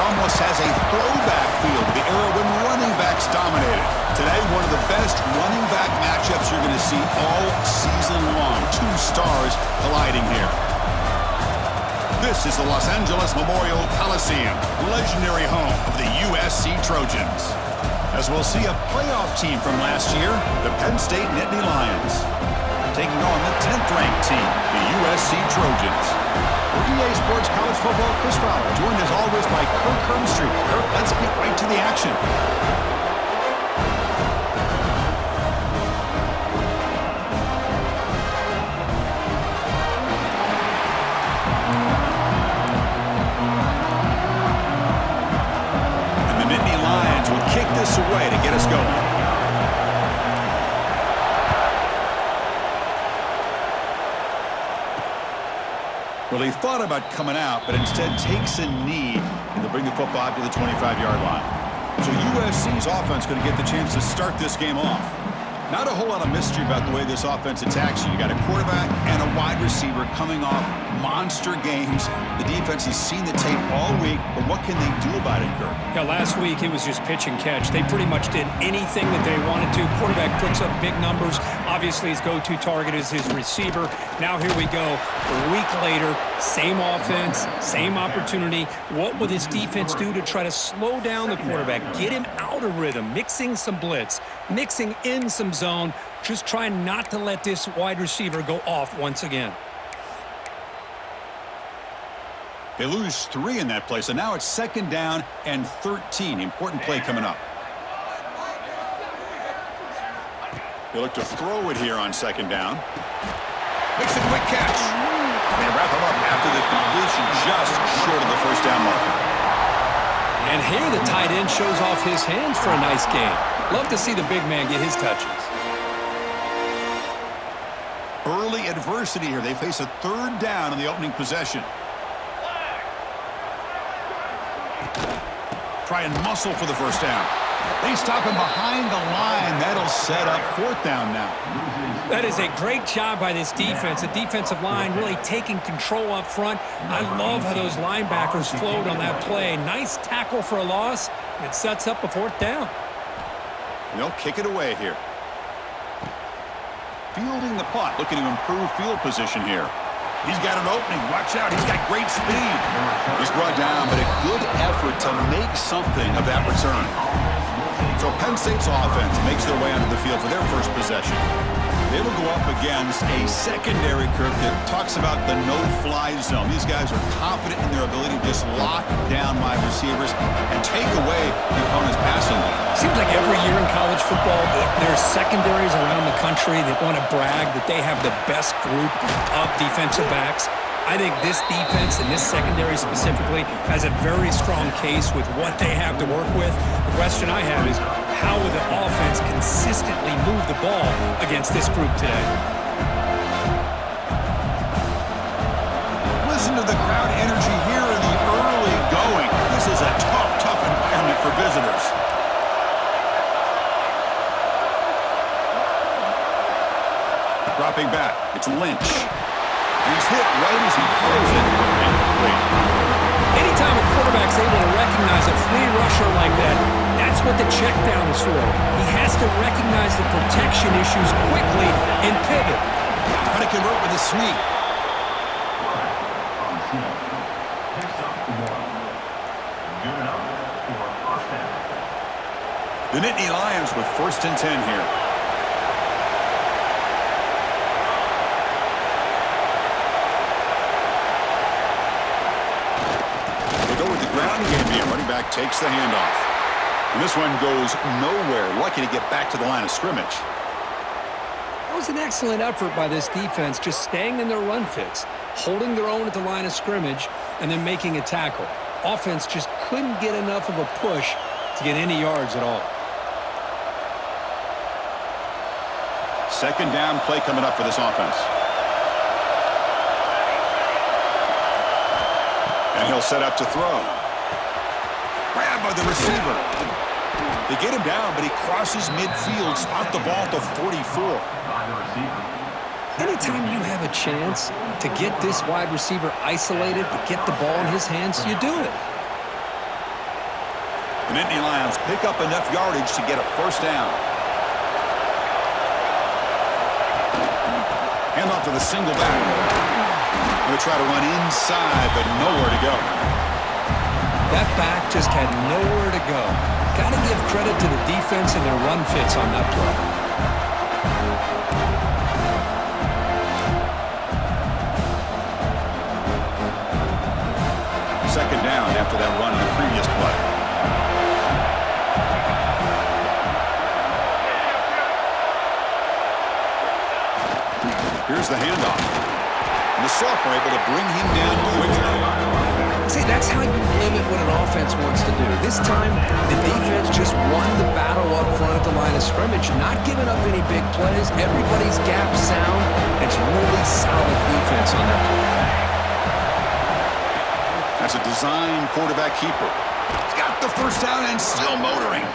almost has a throwback feel to the era when running backs dominated. Today, one of the best running back matchups you're going to see all season long. Two stars colliding here. This is the Los Angeles Memorial Coliseum, legendary home of the USC Trojans. As we'll see a playoff team from last year, the Penn State Nittany Lions, taking on the 10th-ranked team, the USC Trojans. For EA Sports College Football, Chris Fowler, joined as always by Kirk Herbstreit. Kirk, let's get right to the action. This away to get us going. Well, he thought about coming out, but instead takes a knee and to bring the football up to the 25-yard line. So USC's offense going to get the chance to start this game off. Not a whole lot of mystery about the way this offense attacks you. You got a quarterback and a wide receiver coming off monster games. The defense has seen the tape all week, but what can they do about it, Kirk? Yeah, last week it was just pitch and catch. They pretty much did anything that they wanted to. Quarterback puts up big numbers. Obviously, his go-to target is his receiver. Now here we go. A week later, same offense, same opportunity. What will this defense do to try to slow down the quarterback, get him out of rhythm, mixing some blitz, mixing in some zone, just trying not to let this wide receiver go off once again. They lose 3 in that play, so now it's 2nd down and 13. Important play coming up. They look to throw it here on 2nd down. Makes a quick catch. They wrap him up after the completion just short of the 1st down marker. And here the tight end shows off his hands for a nice game. Love to see the big man get his touches. Early adversity here. They face a 3rd down in the opening possession. Try and muscle for the 1st down. They stop him behind the line. That'll set up 4th down now. That is a great job by this defense. The defensive line really taking control up front. I love how those linebackers flowed on that play. Nice tackle for a loss. It sets up a 4th down. They'll kick it away here. Fielding the punt. Looking to improve field position here. He's got an opening. Watch out. He's got great speed. He's brought down, but a good effort to make something of that return. So Penn State's offense makes their way onto the field for their first possession. They will go up against a secondary, Kirk, that talks about the no-fly zone. These guys are confident in their ability to just lock down wide receivers and take away the opponent's passing game. Seems like every year in college football, there's secondaries around the country that want to brag that they have the best group of defensive backs. I think this defense and this secondary specifically has a very strong case with what they have to work with. The question I have is, how will the offense consistently move the ball against this group today? Listen to the crowd energy here in the early going. This is a tough environment for visitors. Dropping back, it's Lynch. He's hit right as he throws it. Incomplete. Anytime a quarterback's able to recognize a free rusher like that, that's what the check down is for. He has to recognize the protection issues quickly and pivot. Trying to convert with a sweep. The Nittany Lions with 1st and 10 here. Ground game here. Running back takes the handoff. And this one goes nowhere. Lucky to get back to the line of scrimmage. That was an excellent effort by this defense, just staying in their run fits, holding their own at the line of scrimmage, and then making a tackle. Offense just couldn't get enough of a push to get any yards at all. 2nd down play coming up for this offense. And he'll set up to throw. Grabbed by the receiver. They get him down, but he crosses midfield, spot the ball to 44. Anytime you have a chance to get this wide receiver isolated, to get the ball in his hands, you do it. The Nittany Lions pick up enough yardage to get a first down. Hand off to the single back. Going to try to run inside, but nowhere to go. That back just had nowhere to go. Got to give credit to the defense and their run fits on that play. Second down after that run in the previous play. Here's the handoff. And the Sophomore able to bring him down quickly. See, that's how you limit what an offense wants to do. This time, the defense just won the battle up front at the line of scrimmage, not giving up any big plays. Everybody's gap sound. It's really solid defense on that play. That's a design quarterback keeper. He's got the first down and still motoring.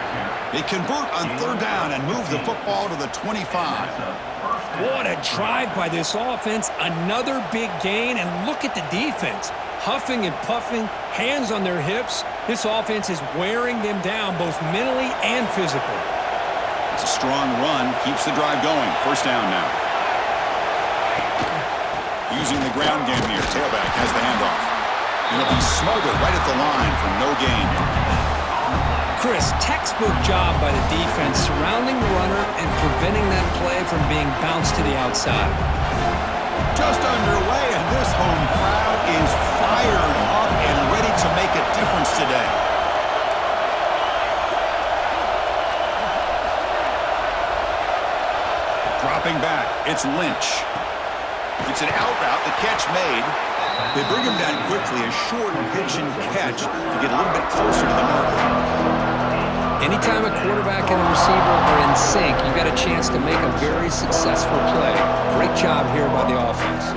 They convert on third down and move the football to the 25. What a drive by this offense. Another big gain, and look at the defense. Huffing and puffing, hands on their hips. This offense is wearing them down both mentally and physically. It's a strong run, keeps the drive going. First down now. Using the ground game here, tailback has the handoff. It'll be smothered right at the line for no gain. Chris, textbook job by the defense surrounding the runner and preventing that play from being bounced to the outside. Just underway, and this home crowd is fired up and ready to make a difference today. Dropping back, it's Lynch. It's an out route, the catch made. They bring him down quickly, a short pitch and catch to get a little bit closer to the marker. Anytime a quarterback and a receiver are in sync, you've got a chance to make a very successful play. Great job here by the offense.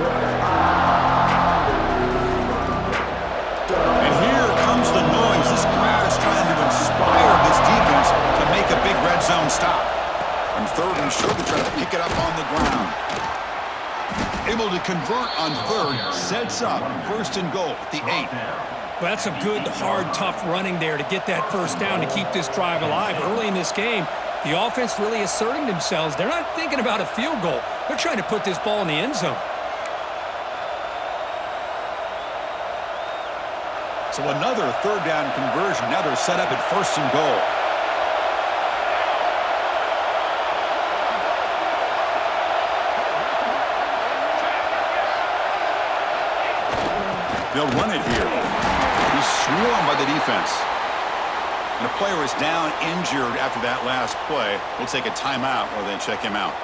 And here comes the noise. This crowd is trying to inspire this defense to make a big red zone stop. On third and short, they try to pick it up on the ground. Able to convert on third, sets up first and goal at the 8. Well, that's a good, hard, tough running there to get that first down to keep this drive alive. Early in this game, the offense really asserting themselves. They're not thinking about a field goal. They're trying to put this ball in the end zone. So another third down conversion. Now they're set up at first and goal. They'll run it here. He's swarmed by the defense. And a player is down injured after that last play. We'll take a timeout or then check him out.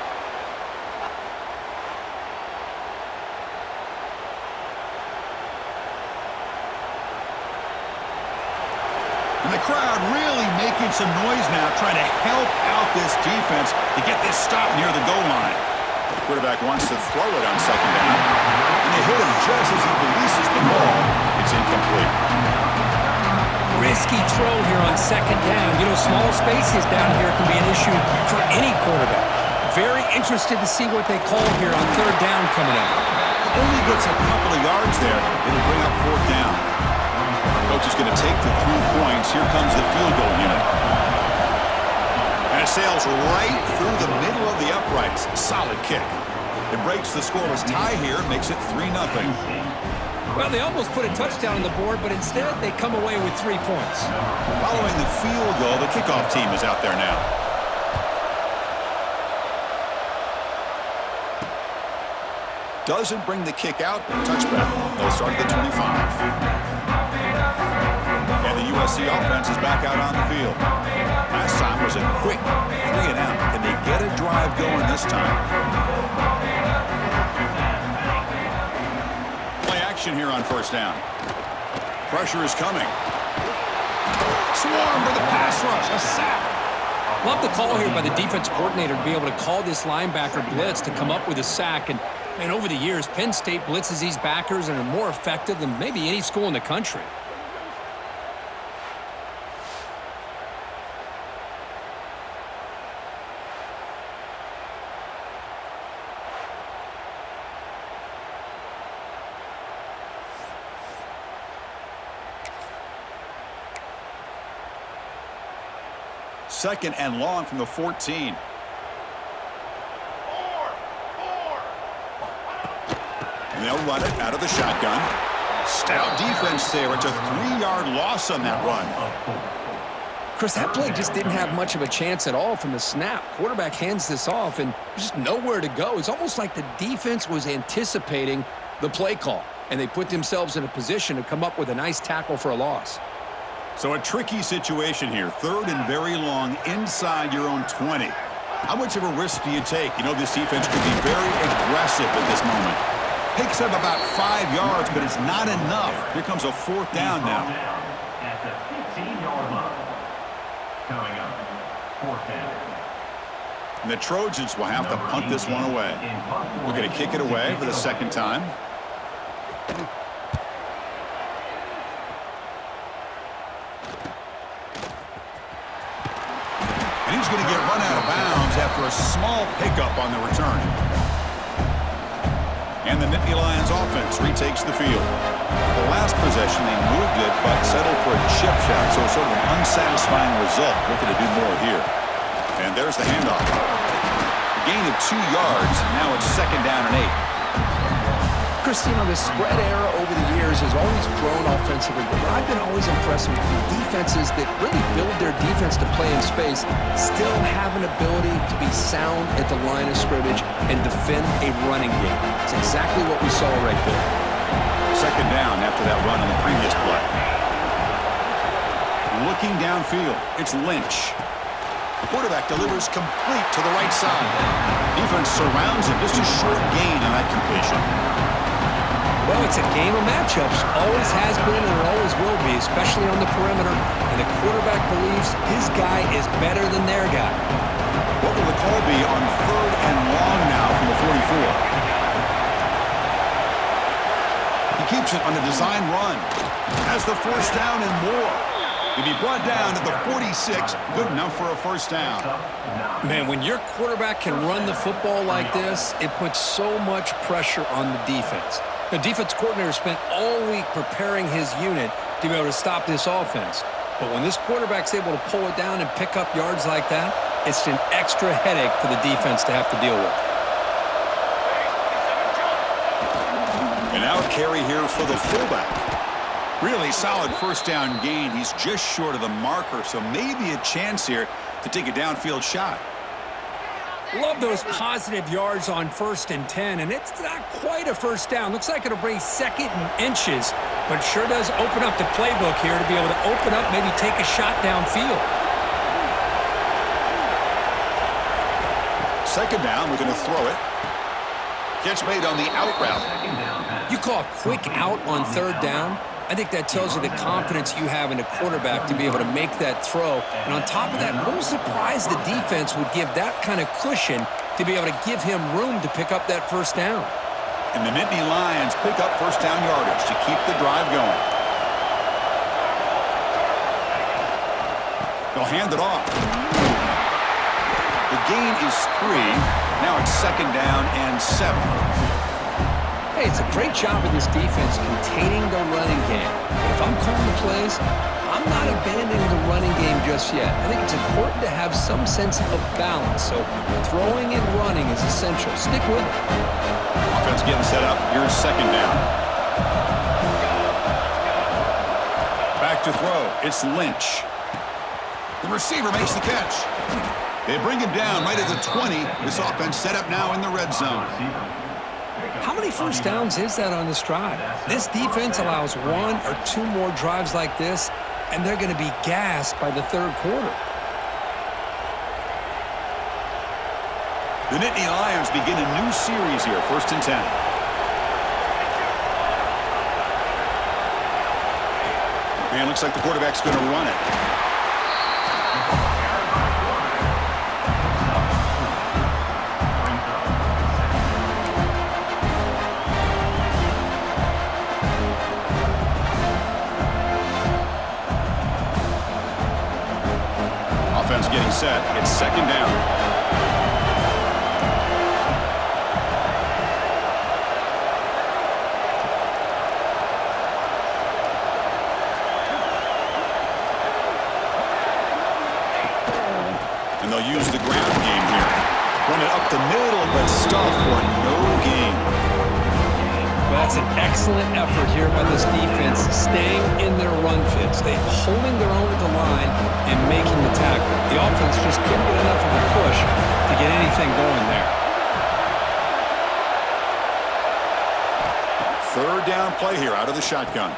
And the crowd really making some noise now, trying to help out this defense to get this stop near the goal line. The quarterback wants to throw it on second down. And they hit him just as he releases the ball. It's incomplete. Risky throw here on second down. You know, small spaces down here can be an issue for any quarterback. Very interested to see what they call here on third down coming up. Only gets a couple of yards there. It'll bring up fourth down. Coach is going to take the 3 points. Here comes the field goal unit. And it sails right through the middle of the uprights. Solid kick. It breaks the scoreless tie here, makes it 3-0. Well, they almost put a touchdown on the board, but instead they come away with 3 points. Following the field goal, the kickoff team is out there now. Doesn't bring the kick out, touchback. They'll start at the 25. And the USC offense is back out on the field. Last time was a quick 3 and out. Can they get a drive going this time? Play action here on first down. Pressure is coming. Swarm with the pass rush. A sack. Love the call here by the defense coordinator to be able to call this linebacker blitz to come up with a sack. And over the years, Penn State blitzes these backers and are more effective than maybe any school in the country. second and long from the 14. And they'll run it out of the shotgun. Stout defense there. It's a 3-yard loss on that run. Chris, that play just didn't have much of a chance at all from the snap. Quarterback hands this off, and there's just nowhere to go. It's almost like the defense was anticipating the play call, and they put themselves in a position to come up with a nice tackle for a loss. So a tricky situation here. 3rd and very long inside your own 20. How much of a risk do you take? You know this defense could be very aggressive at this moment. Picks up about 5 yards, but it's not enough. Here comes a 4th down now. At the 15-yard line. Coming up, 4th down. And the Trojans will have to punt this one away. We're going to kick it away for the 2nd time. And he's going to get run out of bounds after a small pickup on the return. And the Nittany Lions offense retakes the field. The last possession, they moved it, but settled for a chip shot, so sort of an unsatisfying result. Looking to do more here. And there's the handoff. A gain of 2 yards. Now it's 2nd down and 8. Christina, the spread era over the years has always grown offensively, but what I've been always impressed with the defenses that really build their defense to play in space still have an ability to be sound at the line of scrimmage and defend a running game. It's exactly what we saw right there. 2nd down after that run on the previous play. Looking downfield, it's Lynch. Quarterback delivers complete to the right side. Defense surrounds him. Just a short gain on that completion. Well, it's a game of matchups. Always has been and it always will be, especially on the perimeter. And the quarterback believes his guy is better than their guy. What will the call be on 3rd and long now from the 44? He keeps it on a design run. Has the 1st down and more. To be brought down to the 46, good enough for a 1st down. Man, when your quarterback can run the football like this, it puts so much pressure on the defense. The defense coordinator spent all week preparing his unit to be able to stop this offense. But when this quarterback's able to pull it down and pick up yards like that, it's an extra headache for the defense to have to deal with. And now a carry here for the fullback. Really solid 1st down gain. He's just short of the marker, so maybe a chance here to take a downfield shot. Love those positive yards on 1st and 10, and it's not quite a 1st down. Looks like it'll bring 2nd and inches, but sure does open up the playbook here to be able to open up, maybe take a shot downfield. 2nd down, we're going to throw it. Catch made on the out route. You call a quick out on 3rd down? I think that tells you the confidence you have in a quarterback to be able to make that throw. And on top of that, I'm a little surprised the defense would give that kind of cushion to be able to give him room to pick up that 1st down. And the Nittany Lions pick up 1st down yardage to keep the drive going. They'll hand it off. The gain is 3. Now it's 2nd down and 7. Hey, it's a great job of this defense containing the running game. But if I'm calling the plays, I'm not abandoning the running game just yet. I think it's important to have some sense of balance. So throwing and running is essential. Stick with it. Offense getting set up. Here's 2nd down. Back to throw. It's Lynch. The receiver makes the catch. They bring him down right at the 20. This offense set up now in the red zone. How many 1st downs is that on this drive? This defense allows 1 or 2 more drives like this, and they're going to be gassed by the 3rd quarter. The Nittany Lions begin a new series here, 1st and 10. And looks like the quarterback's going to run it. Offense getting set. It's 2nd down. off for no gain. Well, that's an excellent effort here by this defense, staying in their run fits. They're holding their own at the line and making the tackle. The offense just couldn't get enough of a push to get anything going there. Third down play here out of the shotgun.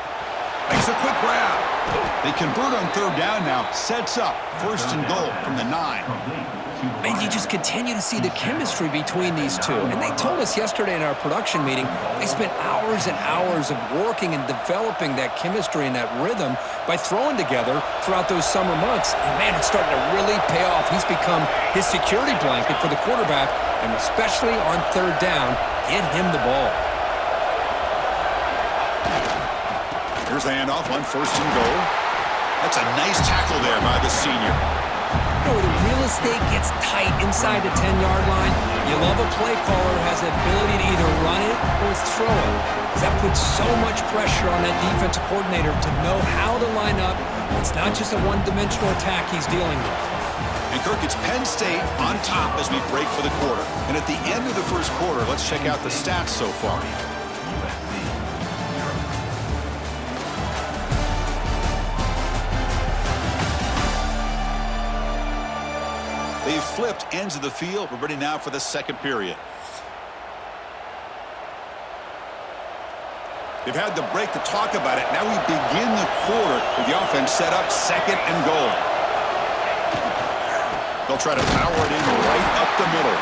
Makes a quick grab. They convert on third down now. Sets up first and goal from the 9. And you just continue to see the chemistry between these two. And they told us yesterday in our production meeting, they spent hours and hours of working and developing that chemistry and that rhythm by throwing together throughout those summer months. And man, it's starting to really pay off. He's become his security blanket for the quarterback, and especially on third down, get him the ball. Here's the handoff on first and goal. That's a nice tackle there by the senior. You know, the real estate gets tight inside the 10-yard line. You love a play caller who has the ability to either run it or throw it. That puts so much pressure on that defensive coordinator to know how to line up. It's not just a one-dimensional attack he's dealing with. And Kirk, it's Penn State on top as we break for the quarter. And at the end of the first quarter, let's check out the stats so far. They've flipped ends of the field. We're ready now for the second period. They've had the break to talk about it. Now we begin the quarter with the offense set up second and goal. They'll try to power it in right up the middle.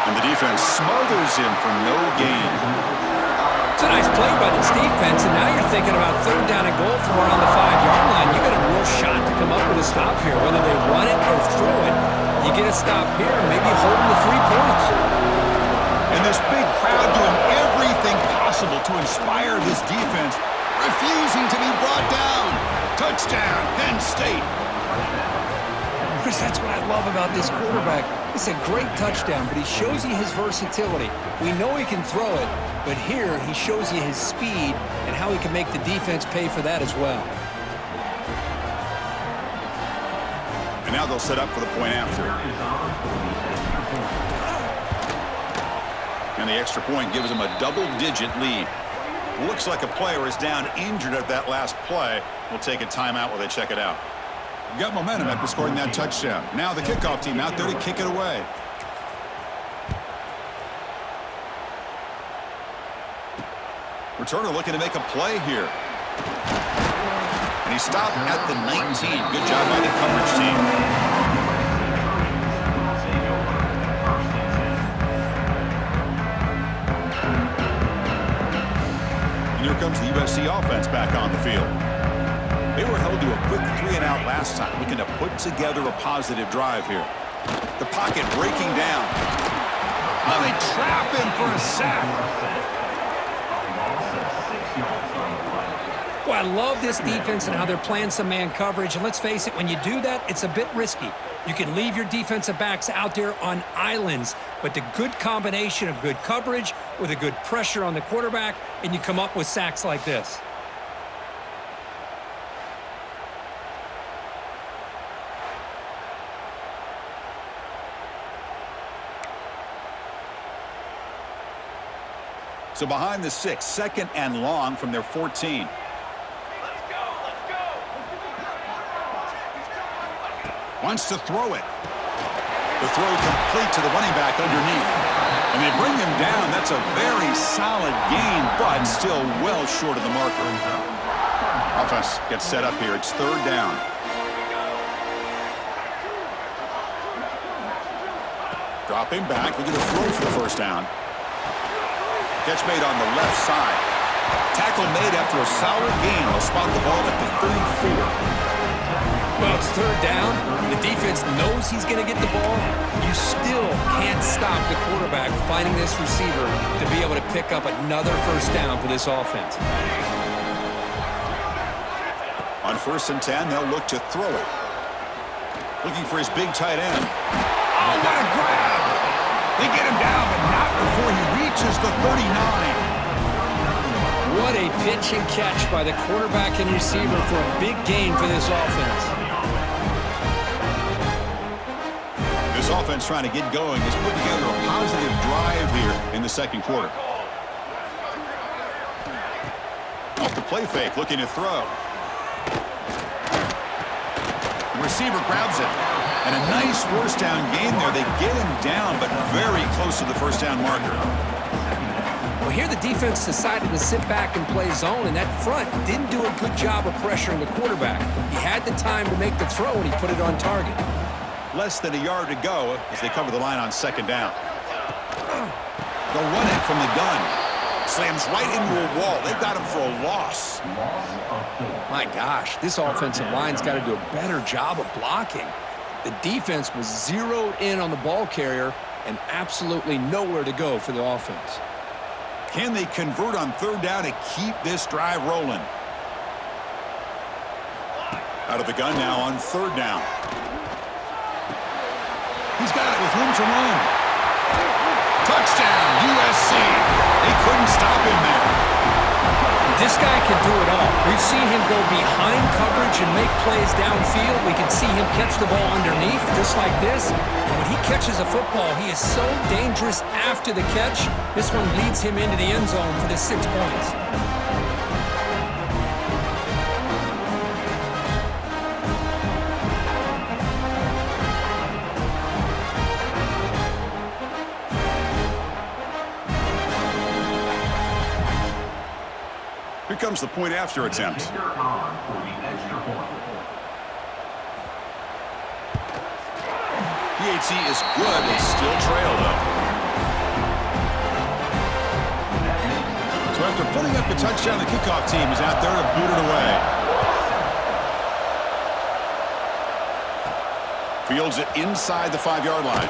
And the defense smothers him for no gain. It's a nice play by this defense, and now you're thinking about third down and goal from around the 5-yard line. You got a real shot to come up with a stop here. Whether they run it or throw it, you get a stop here and maybe hold them to 3 points. And this big crowd doing everything possible to inspire this defense, refusing to be brought down. Touchdown, Penn State. Chris, that's what I love about this quarterback. It's a great touchdown, but he shows you his versatility. We know he can throw it, but here he shows you his speed and how he can make the defense pay for that as well. And now they'll set up for the point after. And the extra point gives them a double-digit lead. Looks like a player is down injured at that last play. We'll take a timeout while they check it out. Got momentum after scoring that touchdown. Now the kickoff team out there to kick it away. Returner looking to make a play here. And he stopped at the 19. Good job by the coverage team. And here comes the USC offense back on the field. They were held to a quick 3-and-out last time, looking to put together a positive drive here. The pocket breaking down. Oh, they trap him for a sack. Well, I love this defense and how they're playing some man coverage. And let's face it, when you do that, it's a bit risky. You can leave your defensive backs out there on islands, but the good combination of good coverage with a good pressure on the quarterback, and you come up with sacks like this. So behind the 6, second and long from their 14. Wants to throw it. The throw complete to the running back underneath. And they bring him down. That's a very solid gain, but still well short of the marker. Offense gets set up here. It's third down. Dropping back. We're going to throw for the first down. Catch made on the left side. Tackle made after a solid gain. They'll spot the ball at the 34. Well, it's third down. The defense knows he's going to get the ball. You still can't stop the quarterback finding this receiver to be able to pick up another first down for this offense. On 1st and 10, they'll look to throw it. Looking for his big tight end. Oh, what a grab! They get him down, but not before he reaches the 39. What a pitch and catch by the quarterback and receiver for a big gain for this offense. This offense trying to get going has put together a positive drive here in the second quarter. Off the play fake, looking to throw. The receiver grabs it. And a nice first down gain there. They get him down, but very close to the first down marker. Well, here the defense decided to sit back and play zone, and that front didn't do a good job of pressuring the quarterback. He had the time to make the throw, and he put it on target. Less than a yard to go as they cover the line on second down. They'll run it from the gun. Slams right into a wall. They've got him for a loss. My gosh, this offensive line's got to do a better job of blocking. The defense was zeroed in on the ball carrier and absolutely nowhere to go for the offense. Can they convert on third down to keep this drive rolling? Out of the gun now on third down. He's got it with room to run. Touchdown, USC. They couldn't stop him there. This guy can do it all. We've seen him go behind coverage and make plays downfield. We can see him catch the ball underneath, just like this. And when he catches a football, he is so dangerous after the catch. This one leads him into the end zone for the 6 points. Here comes the point after attempt. PAT is good. They still trail, though. So after putting up the touchdown, the kickoff team is out there to boot it away. Fields it inside the 5-yard line.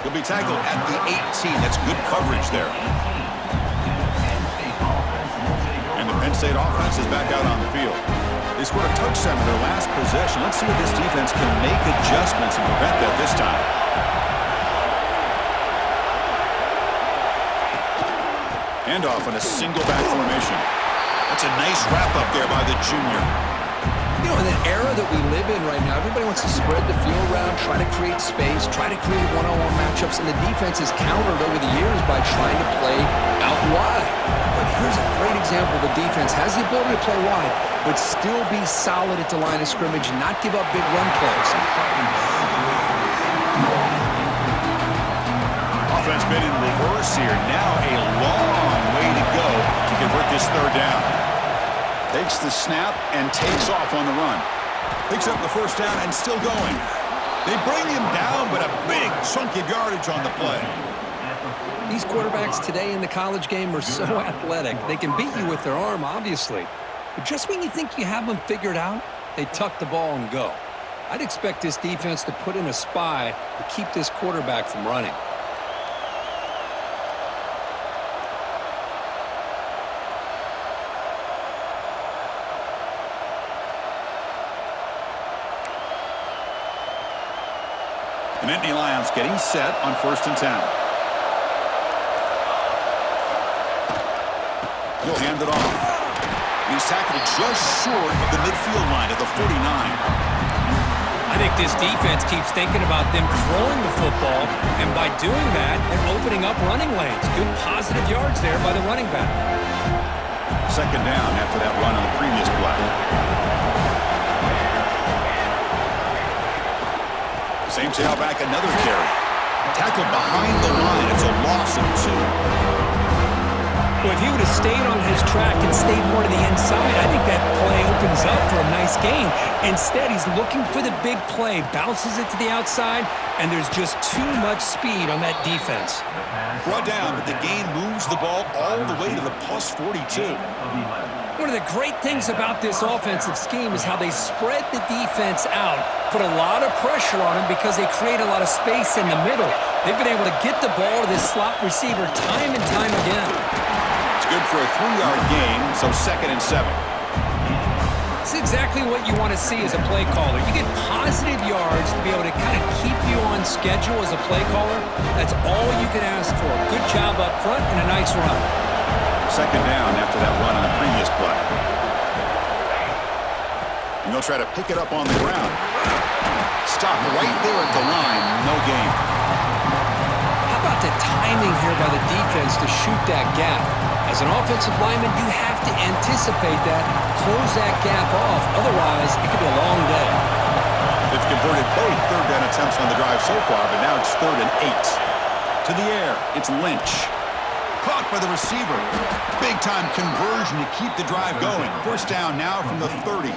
He'll be tackled at the 18. That's good coverage there. Penn State offense is back out on the field. They scored a touchdown in their last possession. Let's see if this defense can make adjustments and prevent that this time. Handoff in a single back formation. That's a nice wrap up there by the junior. You know, in the era that we live in right now, everybody wants to spread the field around, try to create space, try to create one-on-one matchups, and the defense has countered over the years by trying to play out wide. But here's a great example. The defense has the ability to play wide, but still be solid at the line of scrimmage and not give up big run plays. Offense been in reverse here. Now a long way to go to convert this third down. Takes the snap and takes off on the run. Picks up the first down and still going. They bring him down, but a big chunk of yardage on the play. These quarterbacks today in the college game are so athletic. They can beat you with their arm, obviously. But just when you think you have them figured out, they tuck the ball and go. I'd expect this defense to put in a spy to keep this quarterback from running. The Nittany Lions getting set on 1st and 10. He'll hand it off. He's tackled just short of the midfield line at the 49. I think this defense keeps thinking about them throwing the football, and by doing that, they're opening up running lanes. Good positive yards there by the running back. Second down after that run on the previous play. Same tailback, another carry. Tackled behind the line. It's a loss of 2. Well, if he would have stayed on his track and stayed more to the inside, I think that play opens up for a nice gain. Instead, he's looking for the big play, bounces it to the outside, and there's just too much speed on that defense. Brought down, but the gain moves the ball all the way to the plus 42. One of the great things about this offensive scheme is how they spread the defense out, put a lot of pressure on them because they create a lot of space in the middle. They've been able to get the ball to this slot receiver time and time again. It's good for a 3-yard gain, so 2nd and 7. It's exactly what you want to see as a play caller. You get positive yards to be able to kind of keep you on schedule as a play caller. That's all you can ask for. Good job up front and a nice run. Second down after that run on the previous play. And they'll try to pick it up on the ground. Stop right there at the line. No gain. How about the timing here by the defense to shoot that gap? As an offensive lineman, you have to anticipate that, close that gap off. Otherwise, it could be a long day. They've converted both third down attempts on the drive so far, but now it's 3rd and 8. To the air, it's Lynch. Caught by the receiver. Big-time conversion to keep the drive going. First down now from the 30.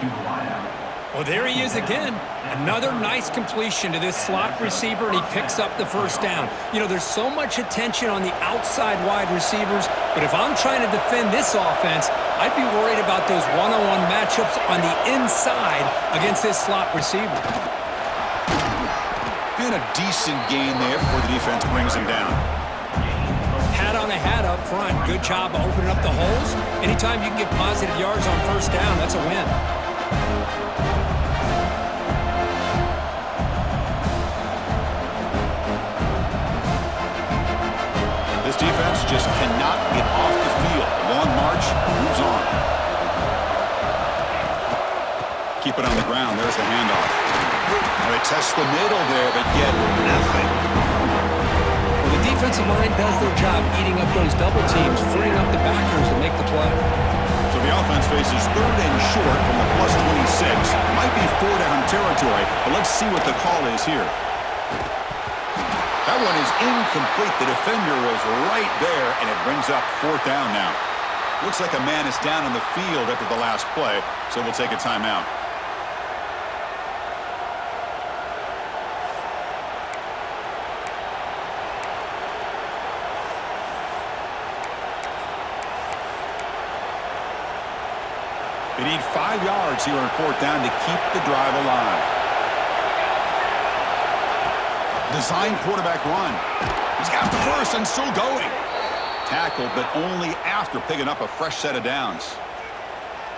Well, there he is again. Another nice completion to this slot receiver, and he picks up the first down. You know, there's so much attention on the outside wide receivers, but if I'm trying to defend this offense, I'd be worried about those one-on-one matchups on the inside against this slot receiver. And a decent gain there before the defense brings him down. Hat on a hat up front. Good job of opening up the holes. Anytime you can get positive yards on first down, that's a win. This defense just cannot get off the field. Long march moves on. Keep it on the ground. There's the handoff. Now they test the middle there, but get nothing. Well, the defensive line does their job eating up those double teams, freeing up the backers to make the play. So the offense faces 3rd and short from the +26. Might be 4-down territory, but let's see what the call is here. That one is incomplete. The defender was right there, and it brings up 4th down now. Looks like a man is down on the field after the last play, so we'll take a timeout. They need 5 yards here on 4th down to keep the drive alive. Design quarterback run. He's got the first and still going. Tackled, but only after picking up a fresh set of downs.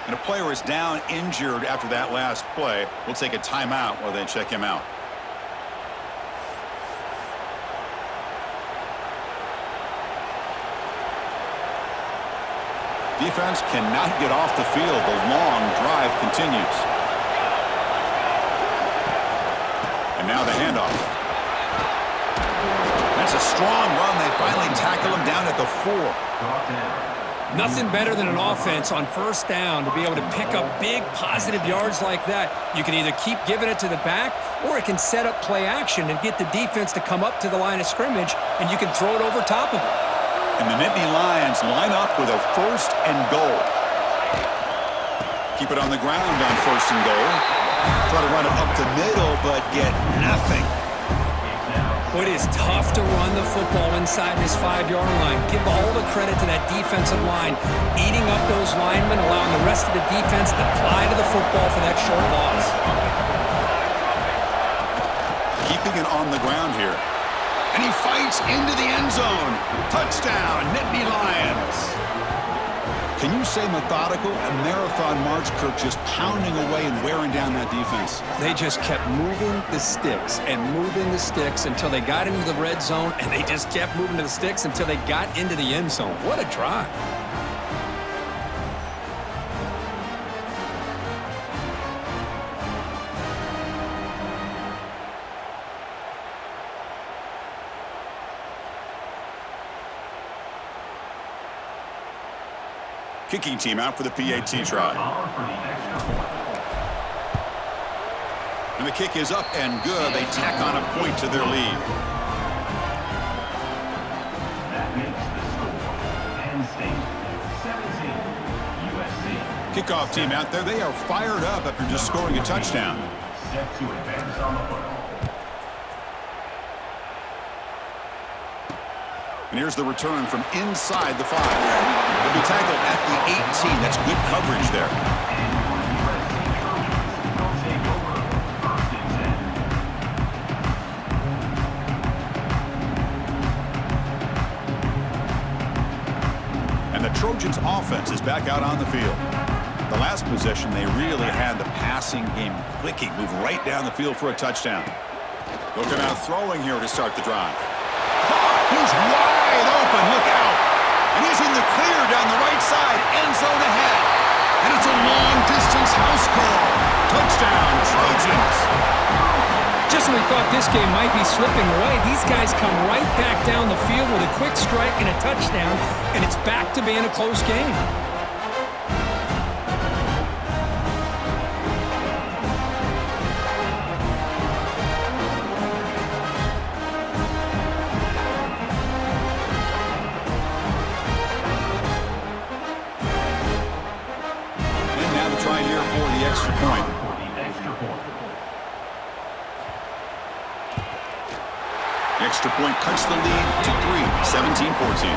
And a player is down injured after that last play. We'll take a timeout while they check him out. Defense cannot get off the field. The long drive continues. And now the handoff. That's a strong run. They finally tackle him down at the 4. Nothing better than an offense on first down to be able to pick up big positive yards like that. You can either keep giving it to the back, or it can set up play action and get the defense to come up to the line of scrimmage, and you can throw it over top of it. And the Nittany Lions line up with a 1st and goal. Keep it on the ground on 1st and goal. Try to run it up the middle, but get nothing. It is tough to run the football inside this 5-yard line. Give all the credit to that defensive line, eating up those linemen, allowing the rest of the defense to fly to the football for that short loss. Keeping it on the ground here. And he fights into the end zone. Touchdown, Nittany Lions. Can you say methodical? A marathon march, Kirk, just pounding away and wearing down that defense. They just kept moving the sticks and moving the sticks until they got into the red zone, and they just kept moving the sticks until they got into the end zone. What a drive. Kicking team out for the PAT try. And the kick is up and good. They tack on a point to their lead. That makes the score Penn State 17, USC. Kickoff team out there. They are fired up after just scoring a touchdown. Set to advance on the football. And here's the return from inside the 5. They'll be tackled at the 18. That's good coverage there. And the Trojans offense is back out on the field. The last possession, they really had the passing game clicking. Move right down the field for a touchdown. Looking out throwing here to start the drive. He's wide open. Look out. And he's in the clear down the right side. End zone ahead. And it's a long-distance house call. Touchdown, Trojans. Just when we thought this game might be slipping away, these guys come right back down the field with a quick strike and a touchdown, and it's back to being a close game. And now the try here for the extra point. For the extra point. The extra point cuts the lead to 3, 17-14.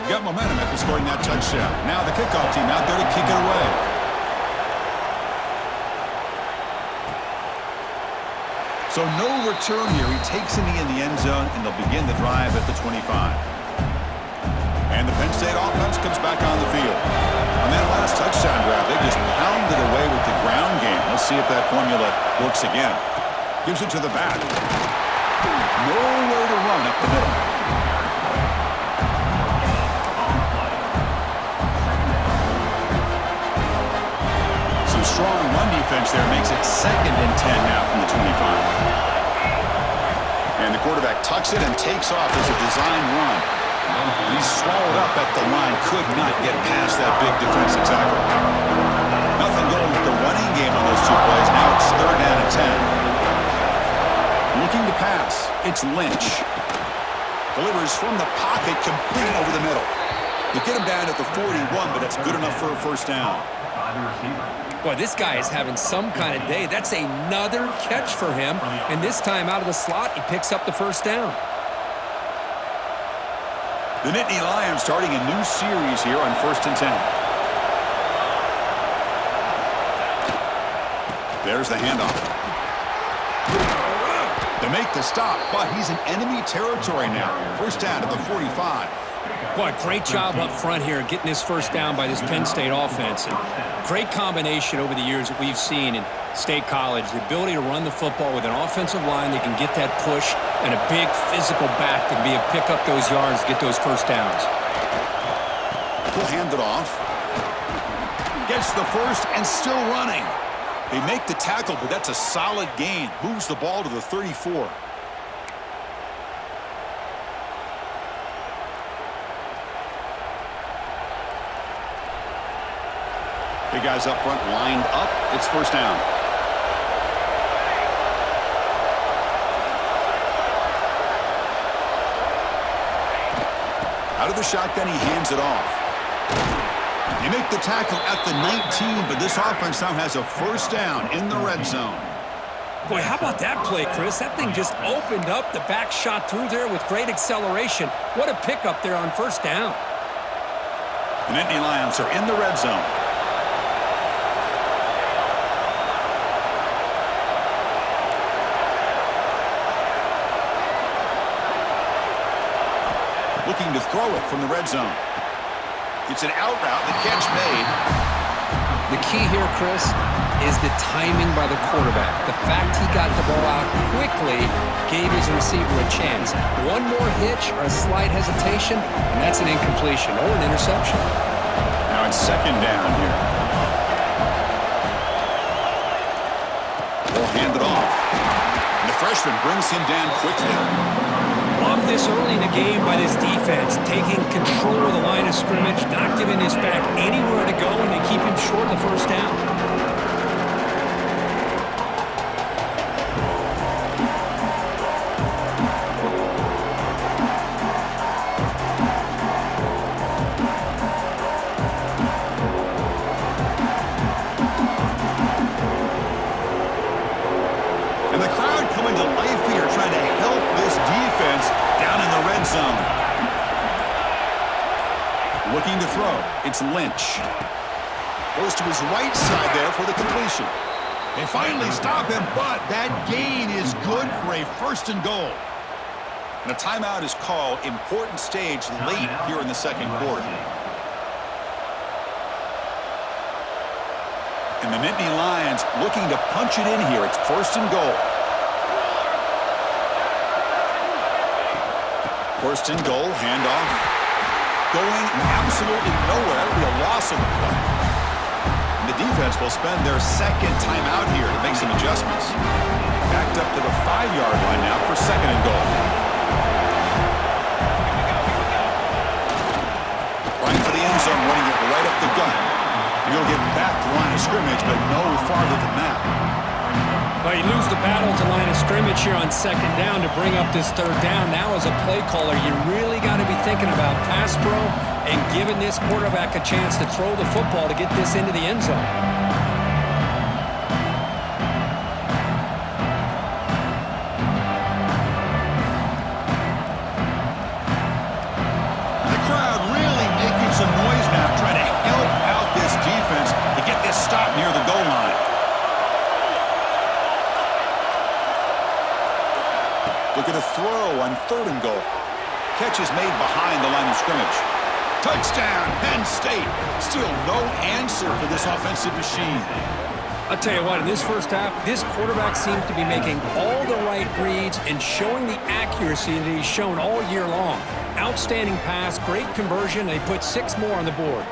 Got momentum after scoring that touchdown. Now the kickoff team out there to kick it away. So no return here. He takes in the end zone, and they'll begin the drive at the 25. And the Penn State offense comes back on the field. On that last touchdown drive, they just pounded away with the ground game. Let's see if that formula works again. Gives it to the back. Nowhere to run up the middle. Some strong run defense there makes it 2nd and 10 now from the 25. And the quarterback tucks it and takes off as a design run. He's swallowed up at the line, could not get past that big defensive tackle. Nothing going with the running game on those two plays. Now it's 3rd down and 10. Looking to pass, it's Lynch. Delivers from the pocket, complete over the middle. You get him down at the 41, but that's good enough for a first down. By the receiver. Boy, this guy is having some kind of day. That's another catch for him. And this time out of the slot, he picks up the first down. The Nittany Lions starting a new series here on 1st and 10. There's the handoff. To make the stop, but he's in enemy territory now. First down to the 45. Boy, great job up front here getting this first down by this Penn State offense. And great combination over the years that we've seen in State College. The ability to run the football with an offensive line that can get that push and a big physical back to be able to pick up those yards, get those first downs. We'll hand it off. Gets the first and still running. They make the tackle, but that's a solid gain. Moves the ball to the 34. Big guys up front lined up. It's first down. Out of the shotgun, he hands it off. They make the tackle at the 19, but this offense now has a first down in the red zone. Boy, how about that play, Chris? That thing just opened up. The back shot through there with great acceleration. What a pickup there on first down. The Nittany Lions are in the red zone. Looking to throw it from the red zone. It's an out route, the catch made. The key here, Chris, is the timing by the quarterback. The fact he got the ball out quickly gave his receiver a chance. One more hitch or a slight hesitation, and that's an incompletion or an interception. Now it's 2nd down here. We'll hand it off. And the freshman brings him down quickly. Love this early in the game by this defense, taking control of the line of scrimmage, not giving this back anywhere to go, and they keep him short of the first down. And the crowd coming to life here, trying to help this defense down in the red zone. Looking to throw. It's Lynch. Goes to his right side there for the completion. They finally stop him, but that gain is good for a 1st and goal. And a timeout is called. Important stage late here in the 2nd quarter. And the Nittany Lions looking to punch it in here. It's 1st and goal. First and goal, handoff. Going absolutely nowhere. It'll be a loss on the play. And the defense will spend their second timeout here to make some adjustments. Backed up to the 5-yard line now for second and goal. Running for the end zone, running it right up the gut. He'll get back to the line of scrimmage, but no farther than that. Well, you lose the battle to line of scrimmage here on second down to bring up this third down. Now as a play caller, you really got to be thinking about pass pro and giving this quarterback a chance to throw the football to get this into the end zone. The crowd really making some noise now, trying to help out this defense to get this stop near the goal line. Look at a throw on third and goal. Catch is made behind the line of scrimmage. Touchdown, Penn State. Still no answer for this offensive machine. I'll tell you what, in this first half, this quarterback seems to be making all the right reads and showing the accuracy that he's shown all year long. Outstanding pass, great conversion, and he put 6 more on the board.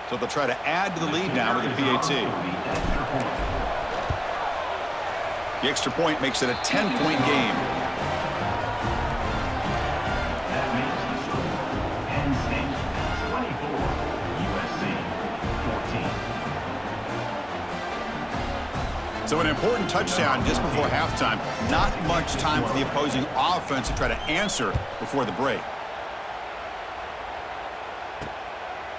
So they'll try to add to the lead now with a PAT. The extra point makes it a 10-point game. That makes the score Penn State 24, USC 14. So an important touchdown just before halftime. Not much time for the opposing offense to try to answer before the break.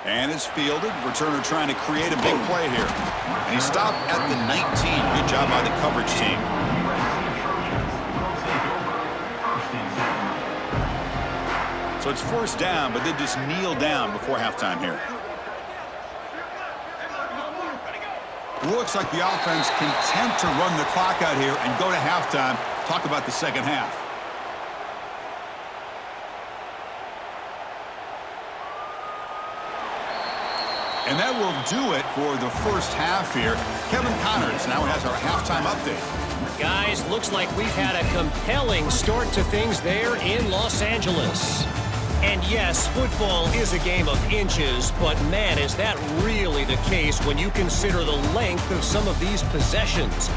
And it's fielded. Returner trying to create a big play here. And he stopped at the 19. Good job by the coverage team. So it's first down, but they just kneel down before halftime here. Looks like the offense content to run the clock out here and go to halftime. Talk about the second half. And that will do it for the first half here. Kevin Connors now has our halftime update. Guys, looks like we've had a compelling start to things there in Los Angeles. And yes, football is a game of inches, but man, is that really the case when you consider the length of some of these possessions.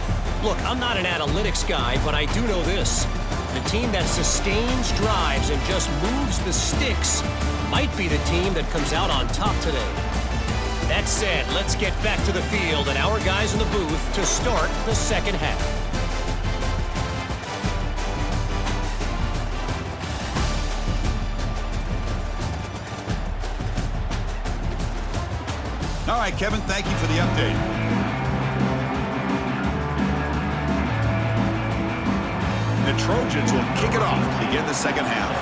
Look, I'm not an analytics guy, but I do know this. The team that sustains drives and just moves the sticks might be the team that comes out on top today. That said, let's get back to the field and our guys in the booth to start the second half. All right, Kevin, thank you for the update. The Trojans will kick it off to begin the second half.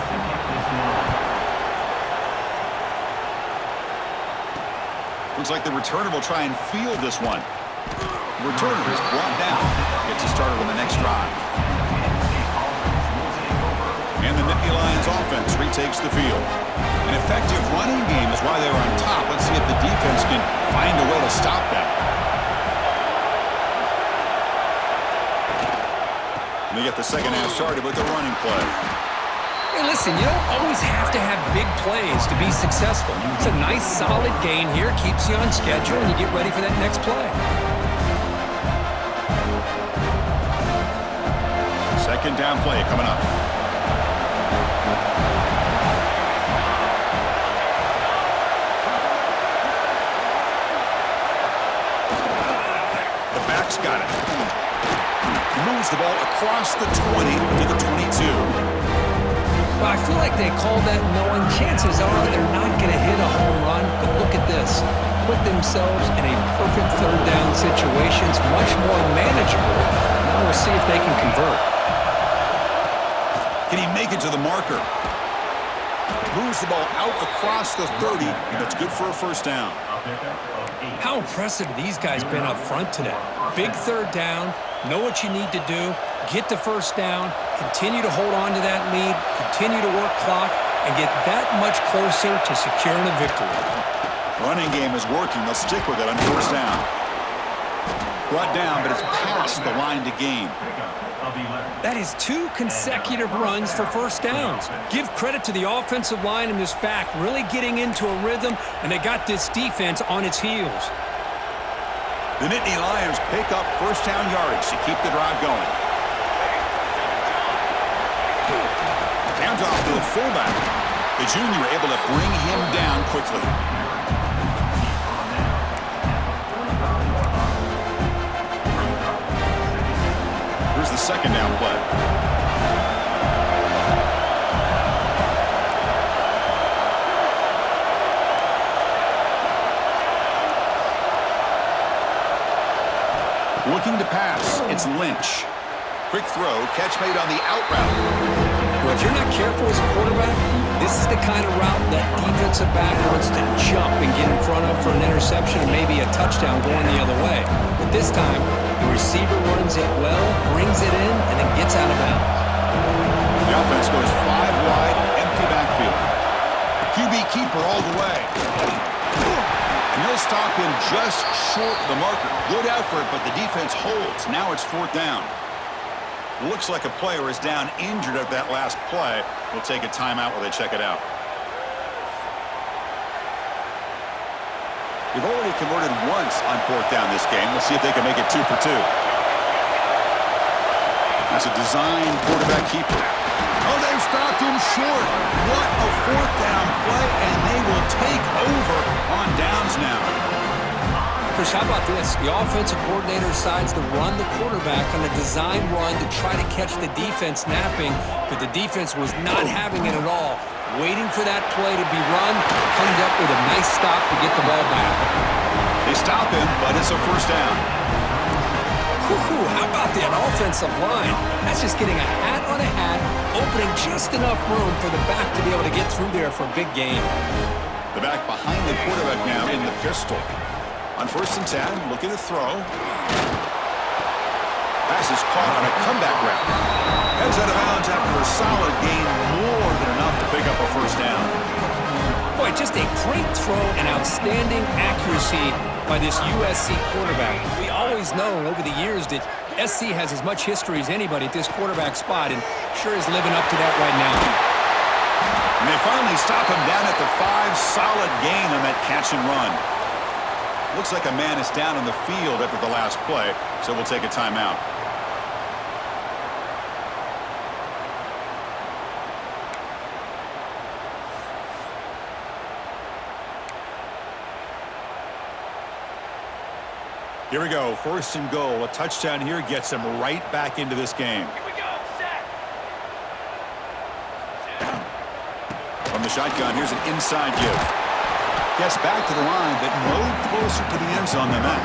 Looks like the returner will try and field this one. The returner is brought down. Gets us started on the next drive. And the Nittany Lions offense retakes the field. An effective running game is why they were on top. Let's see if the defense can find a way to stop that. And they get the second half started with the running play. Hey, listen, you don't always have to have big plays to be successful. It's a nice, solid gain here. Keeps you on schedule, and you get ready for that next play. Second down play coming up. The back's got it. Moves the ball across the 20 to the 22. Well, I feel like they called that knowing chances are they're not going to hit a home run. But look at this. Put themselves in a perfect third down situation. It's much more manageable. Now we'll see if they can convert. Can he make it to the marker? Moves the ball out across the 30, and that's good for a first down. How impressive have these guys been up front today? Big third down, know what you need to do, get the first down, continue to hold on to that lead, continue to work clock, and get that much closer to securing a victory. Running game is working. They'll stick with it on first down. Brought down, but it's past the line to gain. That is 2 consecutive runs for first downs. Give credit to the offensive line in this back, really getting into a rhythm, and they got this defense on its heels. The Nittany Lions pick up first down yardage to keep the drive going. Hands off to the fullback. The junior able to bring him down quickly. Here's the second down play. Looking to pass. It's Lynch. Quick throw. Catch made on the out route. Well, if you're not careful as a quarterback, this is the kind of route that defensive back wants to jump and get in front of for an interception and maybe a touchdown going the other way. But this time, the receiver runs it well, brings it in, and then gets out of bounds. The offense goes 5 wide, empty backfield. QB keeper all the way. And he'll stop him just short of the marker. Good effort, but the defense holds. Now it's 4th down. Looks like a player is down injured at that last play. We'll take a timeout while they check it out. They've already converted once on 4th down this game. Let's see if they can make it 2 for 2. That's a design quarterback keeper. Oh, they've stopped him short. What a 4th down play, and they will take over on downs now. Chris, how about this? The offensive coordinator decides to run the quarterback on a design run to try to catch the defense napping, but the defense was not having it at all. Waiting for that play to be run, comes up with a nice stop to get the ball back. They stop him, but it's a first down. Whew, how about that offensive line? That's just getting a hat on a hat, opening just enough room for the back to be able to get through there for a big gain. The back behind the quarterback now in the pistol. On 1st and 10, looking to throw. Pass is caught on a comeback route. Heads out of bounds after a solid gain, more than enough to pick up a first down. Boy, just a great throw and outstanding accuracy by this USC quarterback. We always know over the years that SC has as much history as anybody at this quarterback spot, and sure is living up to that right now. And they finally stop him down at the 5. Solid gain on that catch and run. Looks like a man is down on the field after the last play, so we'll take a timeout. Here we go, 1st and goal. A touchdown here gets them right back into this game. Here we go, set. From the shotgun, here's an inside give. Gets back to the line, but no closer to the end zone than that.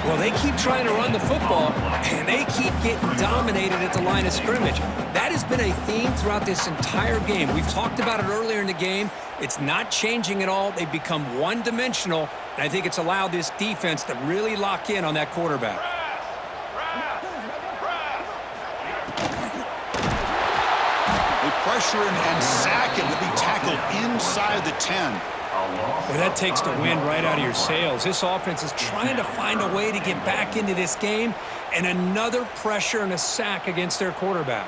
Well, they keep trying to run the football, and they keep getting dominated at the line of scrimmage. That has been a theme throughout this entire game. We've talked about it earlier in the game. It's not changing at all. They've become one-dimensional, and I think it's allowed this defense to really lock in on that quarterback. They pressure him and sack him to be tackled inside the 10. Well, that takes the wind right out of your sails. This offense is trying to find a way to get back into this game, and another pressure and a sack against their quarterback.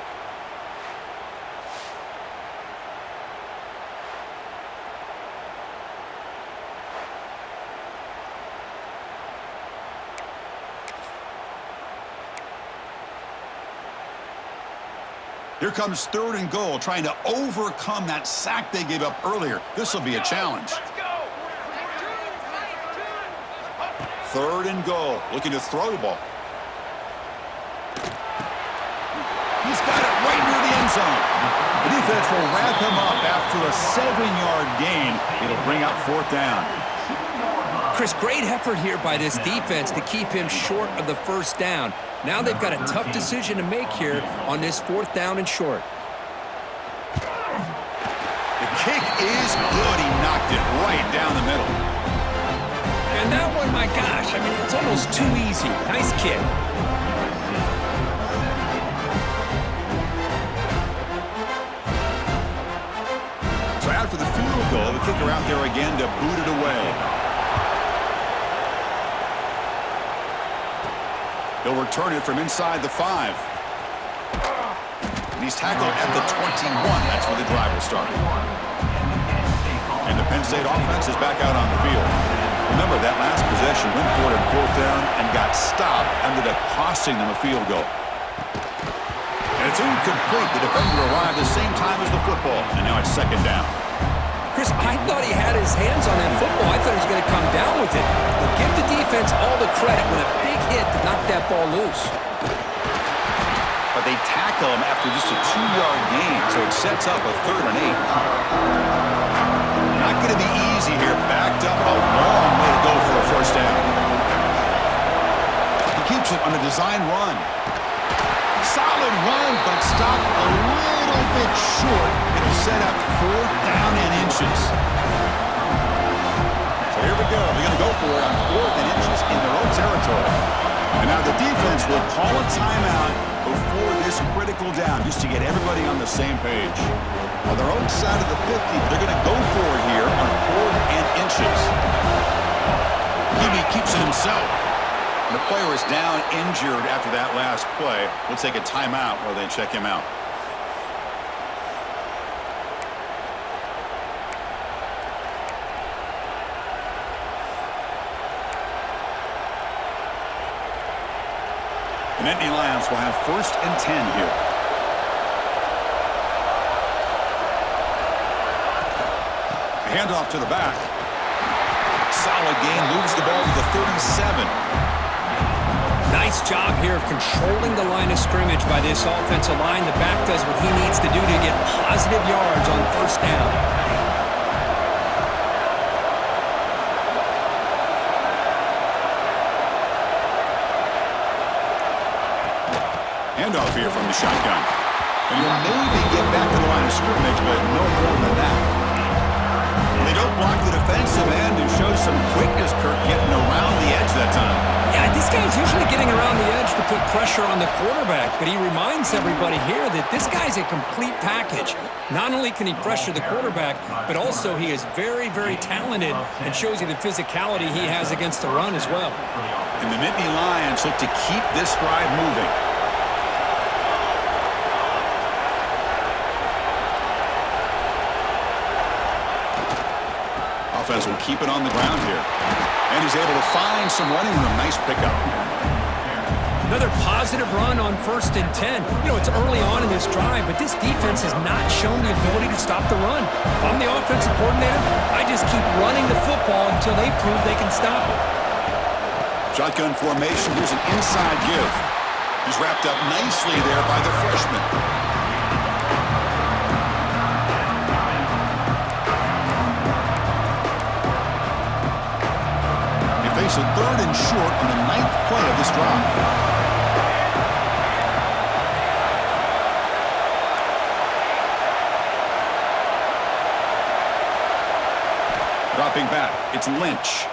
Here comes 3rd and goal, trying to overcome that sack they gave up earlier. This will be a challenge. 3rd and goal, looking to throw the ball. He's got it right near the end zone. The defense will wrap him up after a 7-yard gain. It'll bring up 4th down. Chris, great effort here by this defense to keep him short of the first down. Now they've got a tough decision to make here on this 4th down and short. The kick is good. He knocked it right down the middle. And that one, my gosh, I mean, it's almost too easy. Nice kick. kicker out there again to boot it away. He'll return it from inside the 5. And he's tackled at the 21. That's where the drive will start. And the Penn State offense is back out on the field. Remember, that last possession went for it on 4th down and got stopped, ended up costing them a field goal. And it's incomplete. The defender arrived the same time as the football, and now it's 2nd down. Chris, I thought he had his hands on that football. I thought he was going to come down with it. But give the defense all the credit with a big hit to knock that ball loose. But they tackle him after just a 2-yard gain, so it sets up a 3rd and 8. Not going to be easy here. Backed up a long way to go for a 1st down. He keeps it on a design run. Solid run, but stopped a little bit short. It'll set up 4th down and inches. So here we go. They're going to go for it on 4th and inches in their own territory. And now the defense will call a timeout before this critical down, just to get everybody on the same page. On their own side of the 50, they're going to go for it here on 4th and inches. Gibby keeps it himself. The player is down injured after that last play. We'll take a timeout while they check him out. The Nittany Lions will have 1st and 10 here. A handoff to the back. Solid gain, moves the ball to the 37. Nice job here of controlling the line of scrimmage by this offensive line. The back does what he needs to do to get positive yards on 1st down. Handoff here from the shotgun. And he'll maybe get back to the line of scrimmage, but no more than that. They don't block the defensive end and show some quickness, Kirk, getting around the edge that time. Yeah, this guy's usually getting around the edge to put pressure on the quarterback, but he reminds everybody here that this guy's a complete package. Not only can he pressure the quarterback, but also he is very, very talented and shows you the physicality he has against the run as well. And the Nittany Lions look to keep this drive moving. Offense will keep it on the ground here. And he's able to find some running room. Nice pickup. Another positive run on 1st and 10. You know, it's early on in this drive, but this defense has not shown the ability to stop the run. If I'm the offensive coordinator, I just keep running the football until they prove they can stop it. Shotgun formation. Here's an inside give. He's wrapped up nicely there by the freshman. Face a 3rd and short on the 9th play of this drive. Dropping back, it's Lynch.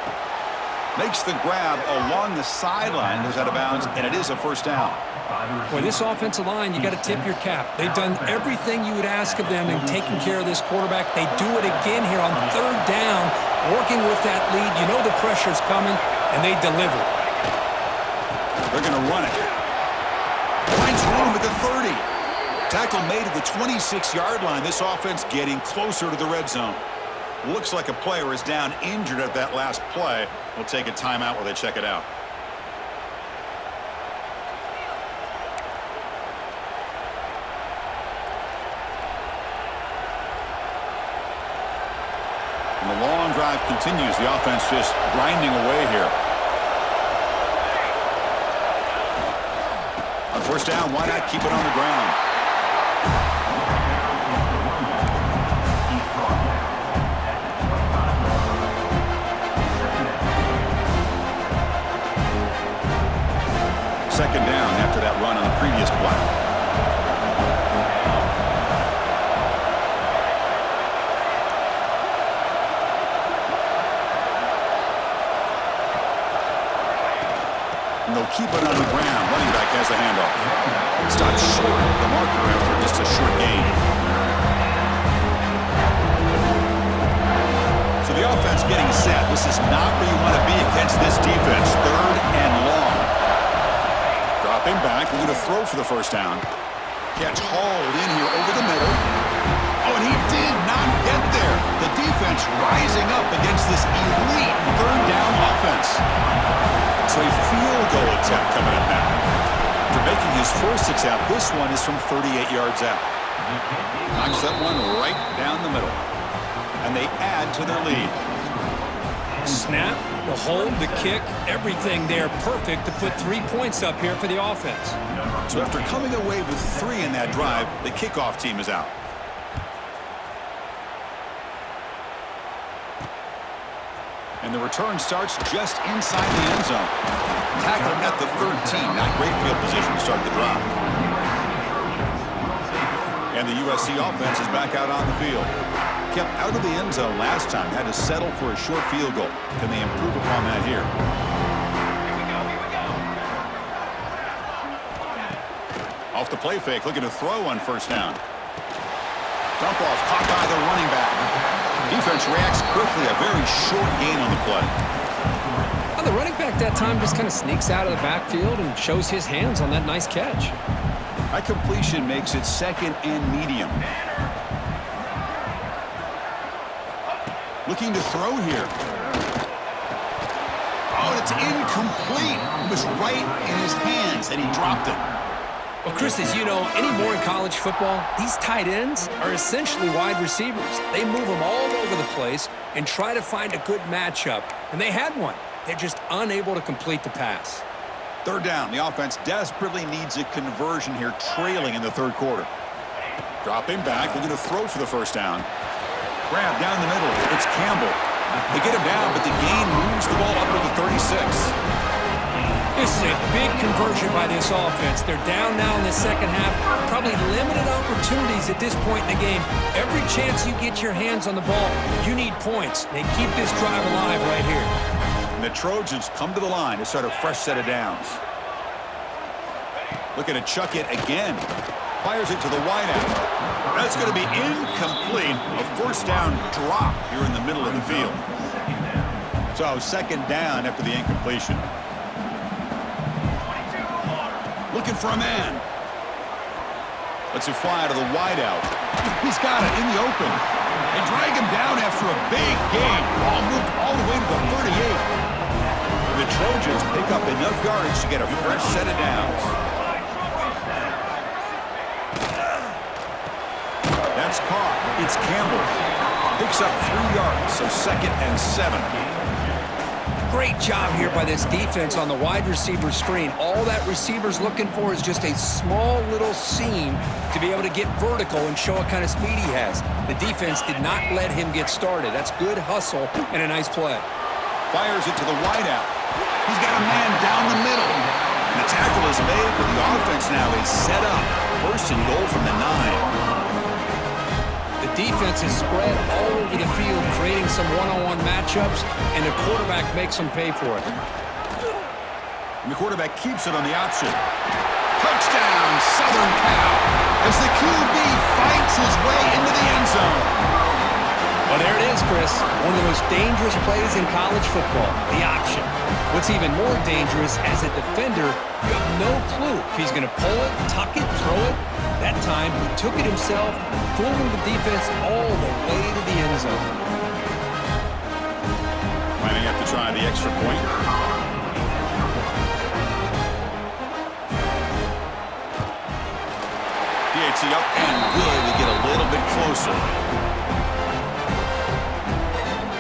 Makes the grab along the sideline, goes out of bounds, and it is a 1st down. Boy, this offensive line, you got to tip your cap. They've done everything you would ask of them in taking care of this quarterback. They do it again here on 3rd down, working with that lead. You know the pressure's coming, and they deliver. They're going to run it. Finds room at the 30. Tackle made at the 26-yard line. This offense getting closer to the red zone. Looks like a player is down injured at that last play. We'll take a timeout while they check it out. And the long drive continues. The offense just grinding away here. On 1st down, why not keep it on the ground? Second down after that run on the previous play. And they'll keep it on the ground. Running back has the handoff. Stopped short of the marker after just a short gain. offense getting set. This is not where you want to be against this defense. 3rd and long. Dropping back, we're going to throw for the first down. Catch hauled in here over the middle. Oh, and he did not get there. The defense rising up against this elite 3rd down offense. So a field goal attempt coming up now. After making his first attempt, this one is from 38 yards out. Knocks that one right down the middle. And they add to their lead. Snap, the hold, the kick, everything there perfect to put 3 points up here for the offense. So after coming away with 3 in that drive, the kickoff team is out. And the return starts just inside the end zone. Tackle at the 13. Not great field position to start the drive. And the USC offense is back out on the field. Kept out of the end zone last time. Had to settle for a short field goal. Can they improve upon that here? Off the play fake, looking to throw on first down. Dump off, caught by the running back. Defense reacts quickly, a very short gain on the play. Well, the running back that time just kind of sneaks out of the backfield and shows his hands on that nice catch. That completion makes it 2nd and medium. Looking to throw here. Oh, it's incomplete. It was right in his hands, and he dropped it. Well, Chris, as you know, anymore in college football, these tight ends are essentially wide receivers. They move them all over the place and try to find a good matchup. And they had one. They're just unable to complete the pass. 3rd down. The offense desperately needs a conversion here, trailing in the 3rd quarter. Dropping back. We're going to throw for the first down. Grab down the middle. It's Campbell. They get him down, but the gain moves the ball up to the 36. This is a big conversion by this offense. They're down now in the second half. Probably limited opportunities at this point in the game. Every chance you get your hands on the ball, you need points. They keep this drive alive right here. And the Trojans come to the line to start a fresh set of downs. Looking to chuck it again. Fires it to the wideout. That's going to be incomplete. A first down drop here in the middle of the field. So 2nd down after the incompletion. Looking for a man. Lets it fly to the wideout. He's got it in the open. They drag him down after a big gain. Ball moved all the way to the 38. The Trojans pick up enough yards to get a fresh set of downs. That's caught. It's Campbell. Picks up 3 yards, so 2nd and 7. Great job here by this defense on the wide receiver screen. All that receiver's looking for is just a small little seam to be able to get vertical and show what kind of speed he has. The defense did not let him get started. That's good hustle and a nice play. Fires it to the wideout. He's got a man down the middle. And the tackle is made, but the offense now is set up. 1st and goal from the 9. The defense is spread all over the field, creating some one-on-one matchups, and the quarterback makes them pay for it. And the quarterback keeps it on the option. Touchdown, Southern Cal, as the QB fights his way into the end zone. Well, there it is, Chris. One of the most dangerous plays in college football, the option. What's even more dangerous, as a defender, you have no clue if he's going to pull it, tuck it, throw it. That time, he took it himself, fooling the defense all the way to the end zone. Lining up to try the extra point. DHC up and good to get a little bit closer.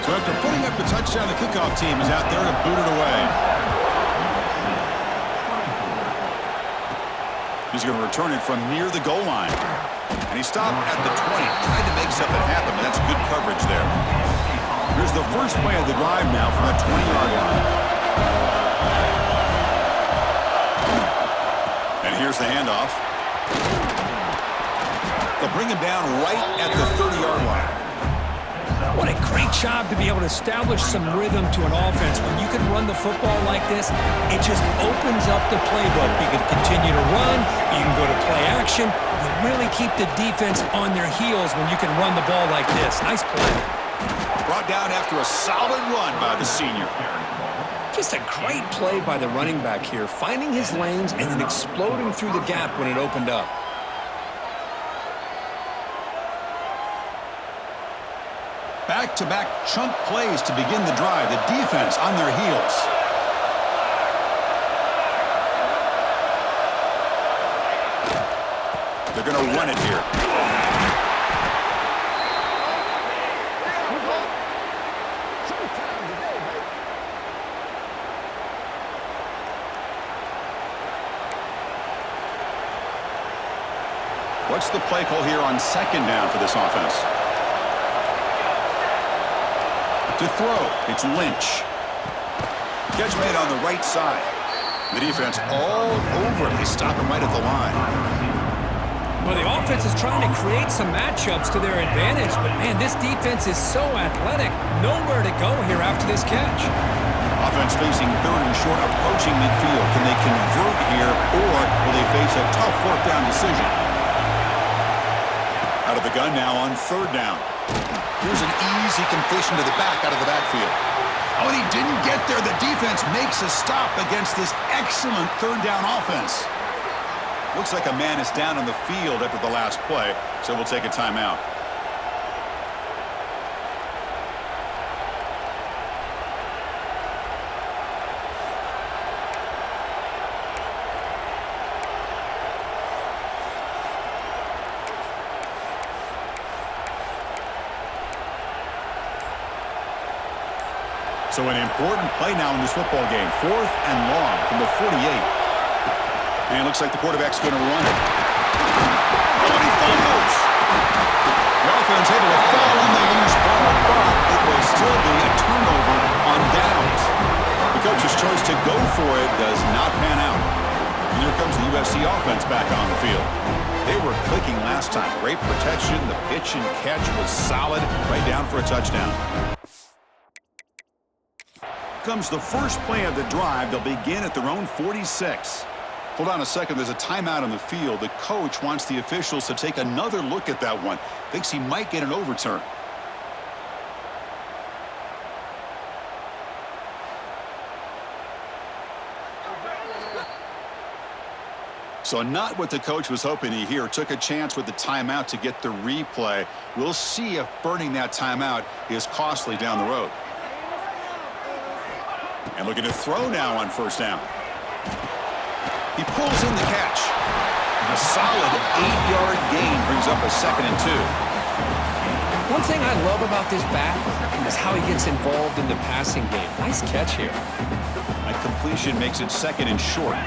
So after putting up the touchdown, the kickoff team is out there to boot it away. He's going to return it from near the goal line. And he stopped at the 20. Tried to make something happen, but that's good coverage there. Here's the first play of the drive now from the 20-yard line. And here's the handoff. They'll bring him down right at the 30-yard line. What a great job to be able to establish some rhythm to an offense. When you can run the football like this, it just opens up the playbook. You can continue to run. You can go to play action. You really keep the defense on their heels when you can run the ball like this. Nice play. Brought down after a solid run by the senior. Just a great play by the running back here, finding his lanes and then exploding through the gap when it opened up. Back-to-back chunk plays to begin the drive. The defense on their heels. They're going to run it here. What's the play call here on second down for this offense? To throw, it's Lynch. Catch made on the right side. The defense all over him. They stop him right at the line. Well, the offense is trying to create some matchups to their advantage, but, man, this defense is so athletic. Nowhere to go here after this catch. Offense facing third and short, approaching midfield. Can they convert here, or will they face a tough fourth down decision? Out of the gun now on third down. Here's an easy completion to the back out of the backfield. Oh, and he didn't get there. The defense makes a stop against this excellent third down offense. Looks like a man is down on the field after the last play, so we'll take a timeout. So an important play now in this football game. 4th and long from the 48. And it looks like the quarterback's going to run it. Oh, and he fumbles. The offense able to fall on the loose ball, but it will still be a turnover on downs. The coach's choice to go for it does not pan out. And here comes the USC offense back on the field. They were clicking last time. Great protection. The pitch and catch was solid. Right down for a touchdown. Comes the first play of the drive. They'll begin at their own 46. Hold on a second. There's a timeout on the field. The coach wants the officials to take another look at that one. Thinks he might get an overturn. So not what the coach was hoping to hear. Took a chance with the timeout to get the replay. We'll see if burning that timeout is costly down the road. And looking to throw now on first down. He pulls in the catch. A solid 8-yard gain brings up a 2nd and 2. One thing I love about this back is how he gets involved in the passing game. Nice catch here. A completion makes it 2nd and short.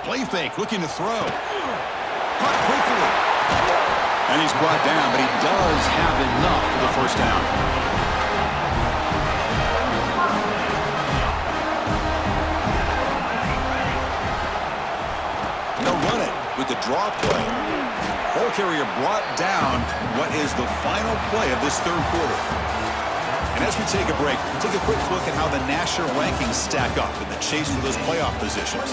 Play fake, looking to throw. Caught quickly. And he's brought down, but he does have enough for the first down. With the draw play. Ball carrier brought down what is the final play of this third quarter. And as we take a break, take a quick look at how the national rankings stack up in the chase for those playoff positions.